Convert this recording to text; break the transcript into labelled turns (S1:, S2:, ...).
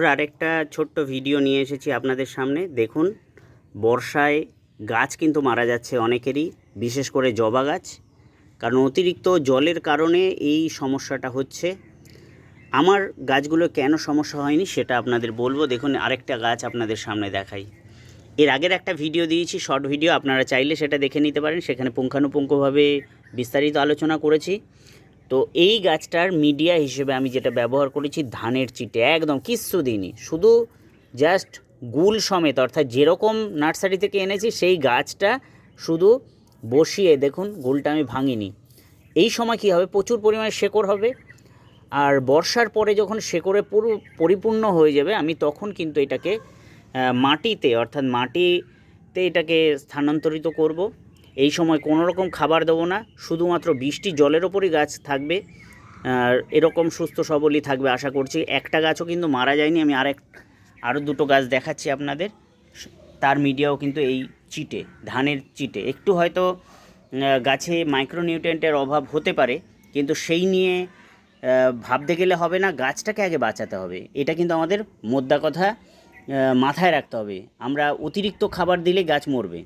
S1: বন্ধুরা, আরেকটা ছোট্ট ভিডিও নিয়ে এসেছি আপনাদের সামনে। দেখুন, বর্ষায় গাছ কিন্তু মারা যাচ্ছে অনেকেরই, বিশেষ করে জবা গাছ, কারণ অতিরিক্ত জলের কারণে এই সমস্যাটা হচ্ছে। আমার গাছগুলো কেন সমস্যা হয়নি সেটা আপনাদের বলবো। দেখুন, আরেকটা গাছ আপনাদের সামনে দেখাই। এর আগের একটা ভিডিও দিয়েছি, শর্ট ভিডিও, আপনারা চাইলে সেটা দেখে নিতে পারেন। সেখানে পুঙ্খানুপুঙ্খভাবে বিস্তারিত আলোচনা করেছি। তো এই গাছটার মিডিয়া হিসেবে আমি যেটা ব্যবহার করেছি, ধানের চিটে, একদম কিচ্ছু দিইনি, শুধু জাস্ট গুল সমেত, অর্থাৎ যেরকম নার্সারি থেকে এনেছি সেই গাছটা শুধু বসিয়ে, দেখুন গুলটা আমি ভাঙিনি। এই সময় কী হবে, প্রচুর পরিমাণে শেকড় হবে, আর বর্ষার পরে যখন শেকড়ে পুরো পরিপূর্ণ হয়ে যাবে, আমি তখন কিন্তু এটাকে মাটিতে, অর্থাৎ মাটিতে এটাকে স্থানান্তরিত করব। এই সময় কোনো রকম খাবার দেবো না, শুধুমাত্র বৃষ্টি জলের ওপরই গাছ থাকবে। আর এরকম সুস্থ সবলই থাকবে আশা করছি। একটা গাছও কিন্তু মারা যায়নি। আমি আরও দুটো গাছ দেখাচ্ছি আপনাদের, তার মিডিয়াও কিন্তু এই চিটে, ধানের চিটে। একটু হয়তো গাছে মাইক্রোনিউট্রিয়েন্টের অভাব হতে পারে, কিন্তু সেই নিয়ে ভাবতে গেলে হবে না, গাছটাকে আগে বাঁচাতে হবে। এটা কিন্তু আমাদের মোদ্দা কথা মাথায় রাখতে হবে। আমরা অতিরিক্ত খাবার দিলে গাছ মরবে।